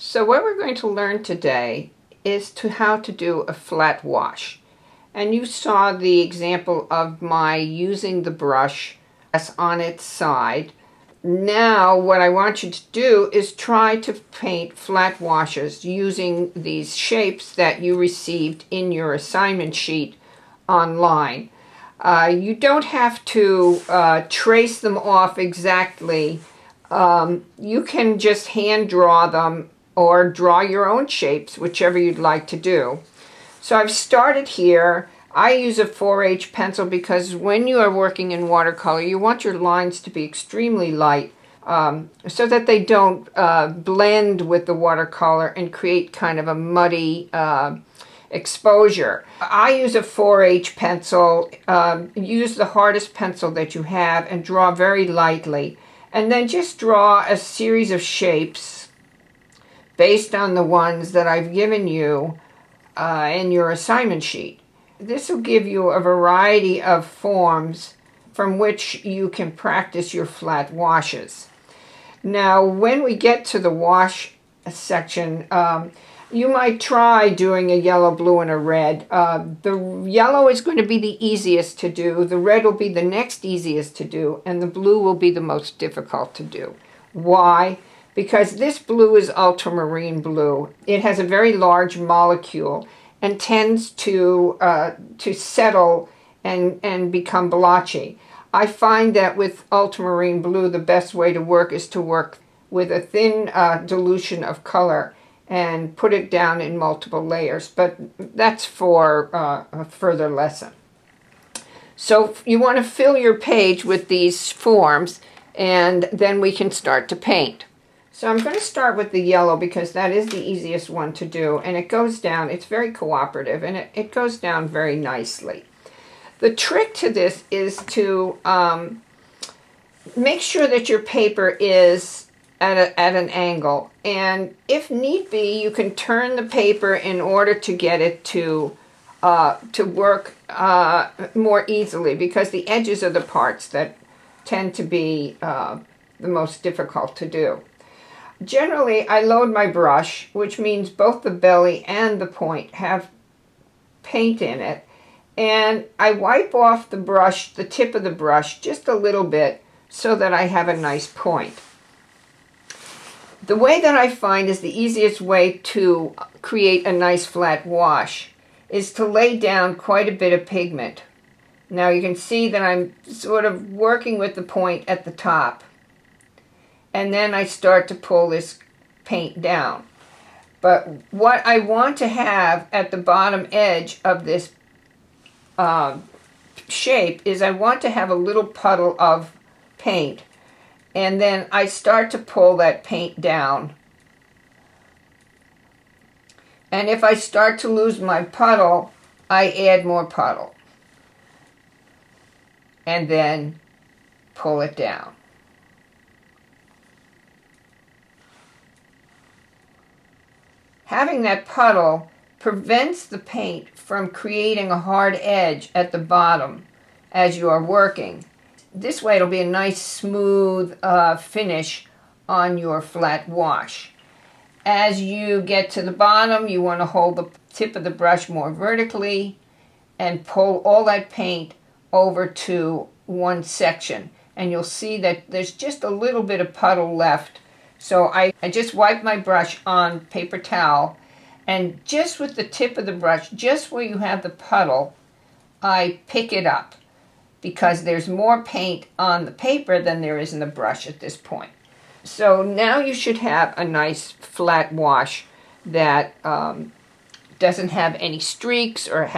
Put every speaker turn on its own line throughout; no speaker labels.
So what we're going to learn today is how to do a flat wash. And you saw the example of my using the brush on its side. Now what I want you to do is try to paint flat washes using these shapes that you received in your assignment sheet online. You don't have to trace them off exactly. You can just hand draw them or draw your own shapes, whichever you'd like to do. So I've started here. I use a 4H pencil because when you are working in watercolor, you want your lines to be extremely light so that they don't blend with the watercolor and create kind of a muddy exposure. I use a 4H pencil. Use the hardest pencil that you have and draw very lightly. And then just draw a series of shapes based on the ones that I've given you in your assignment sheet. This will give you a variety of forms from which you can practice your flat washes. Now, when we get to the wash section, you might try doing a yellow, blue, and a red. The yellow is going to be the easiest to do, the red will be the next easiest to do, and the blue will be the most difficult to do. Why? Because this blue is ultramarine blue. It has a very large molecule and tends to settle and become blotchy. I find that with ultramarine blue, the best way to work is to work with a thin dilution of color and put it down in multiple layers, but that's for a further lesson. So you want to fill your page with these forms, and then we can start to paint. So I'm going to start with the yellow because that is the easiest one to do, and it goes down, it's very cooperative, and it goes down very nicely. The trick to this is to make sure that your paper is at an angle, and if need be, you can turn the paper in order to get it to work more easily, because the edges are the parts that tend to be the most difficult to do. Generally, I load my brush, which means both the belly and the point have paint in it, and I wipe off the brush, the tip of the brush, just a little bit so that I have a nice point. The way that I find is the easiest way to create a nice flat wash is to lay down quite a bit of pigment. Now you can see that I'm sort of working with the point at the top, and then I start to pull this paint down. But what I want to have at the bottom edge of this shape is I want to have a little puddle of paint, and then I start to pull that paint down. And if I start to lose my puddle, I add more puddle and then pull it down. Having that puddle prevents the paint from creating a hard edge at the bottom as you are working. This way it'll be a nice smooth finish on your flat wash. As you get to the bottom, you want to hold the tip of the brush more vertically and pull all that paint over to one section. And you'll see that there's just a little bit of puddle left. So I just wipe my brush on paper towel, and just with the tip of the brush, just where you have the puddle, I pick it up, because there's more paint on the paper than there is in the brush at this point. So now you should have a nice flat wash that doesn't have any streaks or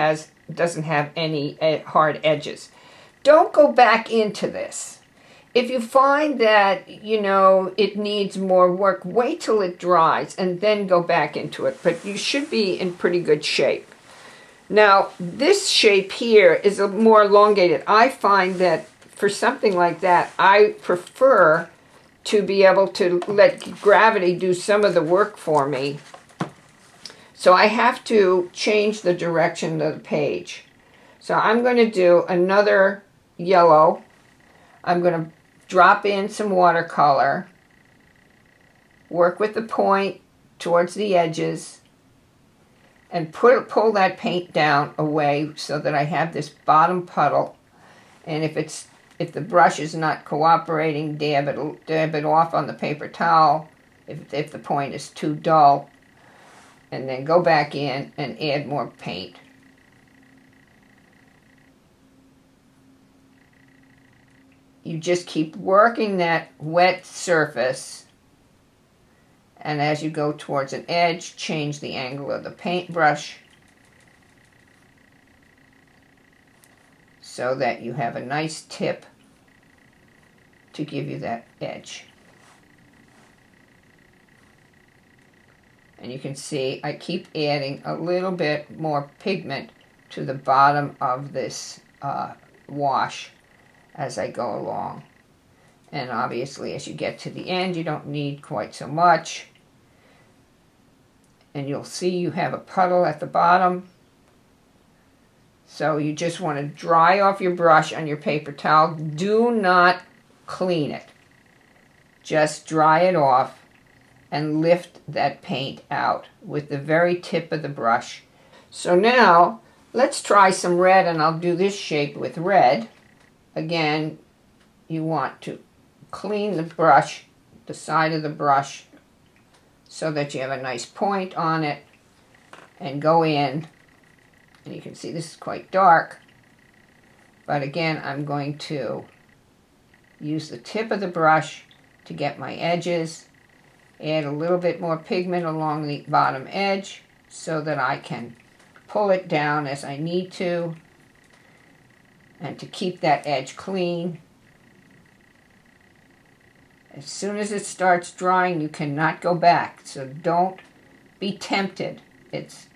doesn't have any hard edges. Don't go back into this. If you find that, it needs more work, wait till it dries and then go back into it. But you should be in pretty good shape. Now, this shape here is a more elongated. I find that for something like that, I prefer to be able to let gravity do some of the work for me. So I have to change the direction of the page. So I'm going to do another yellow. I'm going to drop in some watercolor, work with the point towards the edges and pull that paint down away so that I have this bottom puddle. And if the brush is not cooperating, dab it off on the paper towel if the point is too dull, and then go back in and add more paint. You just keep working that wet surface, and as you go towards an edge, change the angle of the paintbrush so that you have a nice tip to give you that edge. And you can see I keep adding a little bit more pigment to the bottom of this wash as I go along. And obviously as you get to the end, you don't need quite so much. And you'll see you have a puddle at the bottom. So you just want to dry off your brush on your paper towel. Do not clean it. Just dry it off and lift that paint out with the very tip of the brush. So now let's try some red, and I'll do this shape with red. Again, you want to clean the brush, the side of the brush, so that you have a nice point on it, and go in, and you can see this is quite dark, but again I'm going to use the tip of the brush to get my edges, add a little bit more pigment along the bottom edge so that I can pull it down as I need to, and to keep that edge clean. As soon as it starts drying, you cannot go back, so don't be tempted. It's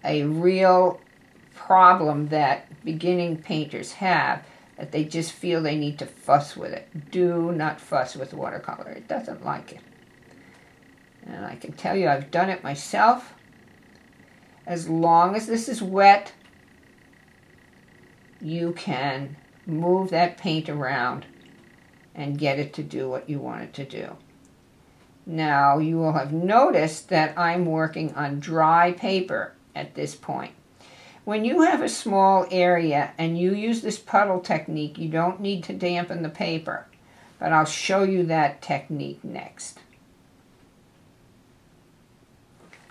a real problem that beginning painters have, that they just feel they need to fuss with it. Do not fuss with watercolor. It doesn't like it. And I can tell you I've done it myself. As long as this is wet, you can move that paint around and get it to do what you want it to do. Now, you will have noticed that I'm working on dry paper at this point. When you have a small area and you use this puddle technique, you don't need to dampen the paper, but I'll show you that technique next.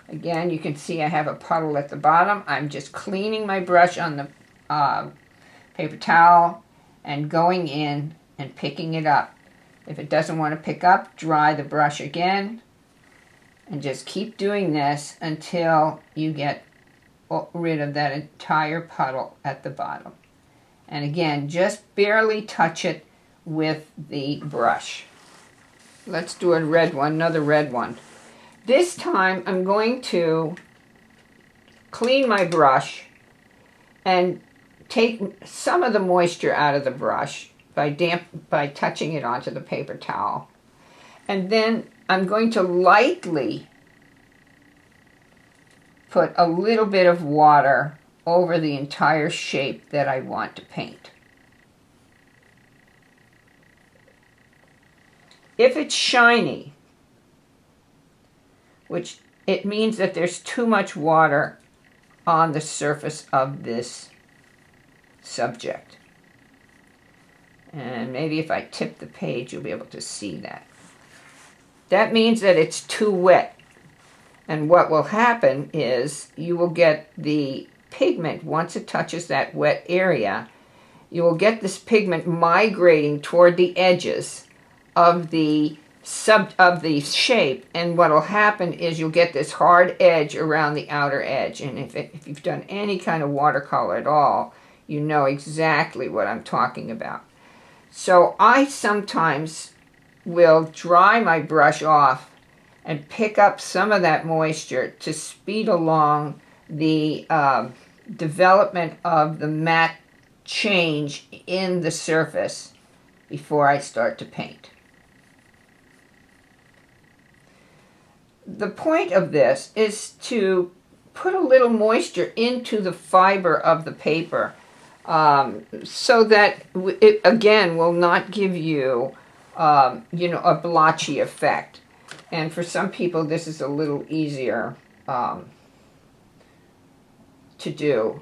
Again, you can see I have a puddle at the bottom. I'm just cleaning my brush on the paper towel and going in and picking it up. If it doesn't want to pick up, dry the brush again, and just keep doing this until you get rid of that entire puddle at the bottom. And again, just barely touch it with the brush. Let's do a red one, another red one. This time I'm going to clean my brush and take some of the moisture out of the brush by touching it onto the paper towel. And then I'm going to lightly put a little bit of water over the entire shape that I want to paint. If it's shiny, which it means that there's too much water on the surface of this subject. And maybe if I tip the page, you'll be able to see that. That means that it's too wet. And what will happen is you will get the pigment, once it touches that wet area, you will get this pigment migrating toward the edges of the shape, and what will happen is you'll get this hard edge around the outer edge. And if you've done any kind of watercolor at all, you know exactly what I'm talking about. So I sometimes will dry my brush off and pick up some of that moisture to speed along the development of the matte change in the surface before I start to paint. The point of this is to put a little moisture into the fiber of the paper so that it, again, will not give you, a blotchy effect. And for some people, this is a little easier to do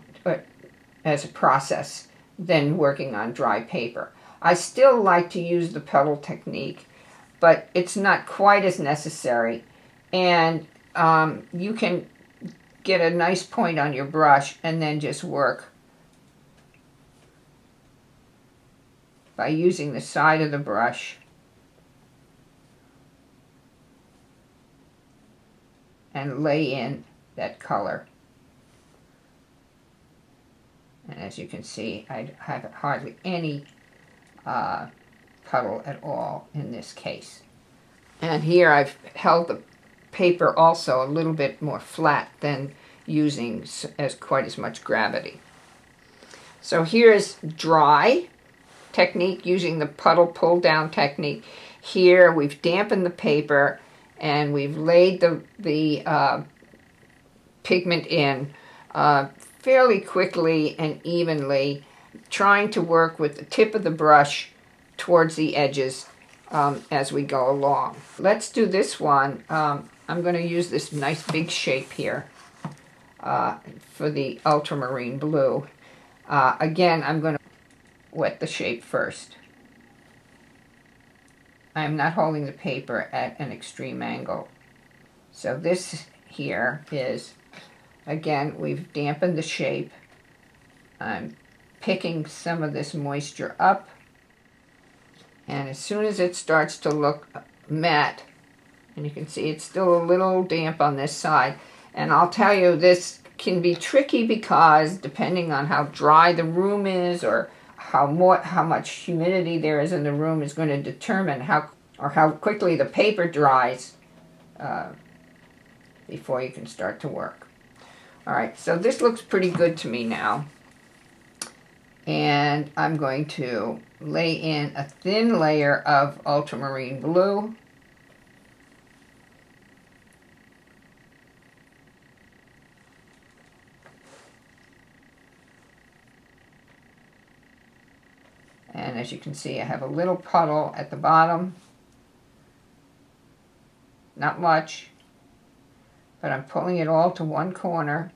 as a process than working on dry paper. I still like to use the petal technique, but it's not quite as necessary. And you can get a nice point on your brush and then just work by using the side of the brush and lay in that color. And as you can see, I have hardly any puddle at all in this case. And here I've held the paper also a little bit more flat than using quite as much gravity. So here's dry technique using the puddle pull down technique. Here we've dampened the paper and we've laid the pigment in fairly quickly and evenly, trying to work with the tip of the brush towards the edges as we go along. Let's do this one. I'm going to use this nice big shape here for the ultramarine blue. Again, I'm going to wet the shape first. I'm not holding the paper at an extreme angle. So this here is, again, we've dampened the shape. I'm picking some of this moisture up. And as soon as it starts to look matte, and you can see it's still a little damp on this side, and I'll tell you this can be tricky because depending on how dry the room is or how much humidity there is in the room is going to determine how quickly the paper dries before you can start to work. All right, so this looks pretty good to me now. And I'm going to lay in a thin layer of ultramarine blue. And as you can see, I have a little puddle at the bottom. Not much, but I'm pulling it all to one corner.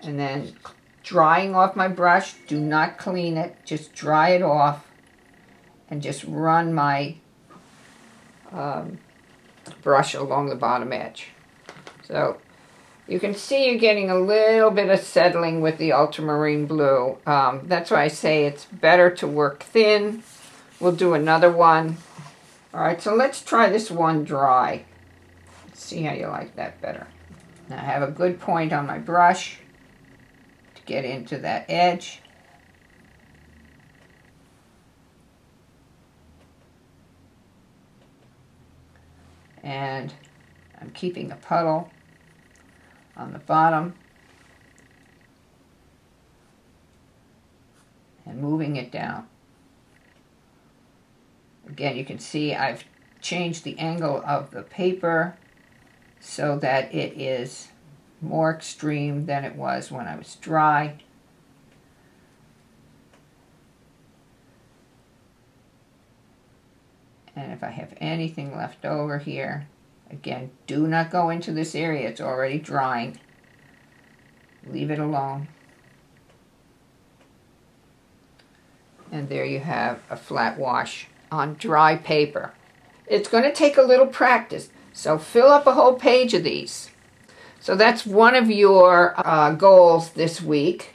And then drying off my brush, do not clean it, just dry it off and just run my brush along the bottom edge. So you can see you're getting a little bit of settling with the ultramarine blue. That's why I say it's better to work thin. We'll do another one. All right, so let's try this one dry. Let's see how you like that better. Now I have a good point on my brush to get into that edge. And I'm keeping a puddle on the bottom and moving it down. Again, you can see I've changed the angle of the paper so that it is more extreme than it was when I was dry. And if I have anything left over here, again, do not go into this area. It's already drying. Leave it alone. And there you have a flat wash on dry paper. It's going to take a little practice, so fill up a whole page of these. So that's one of your goals this week.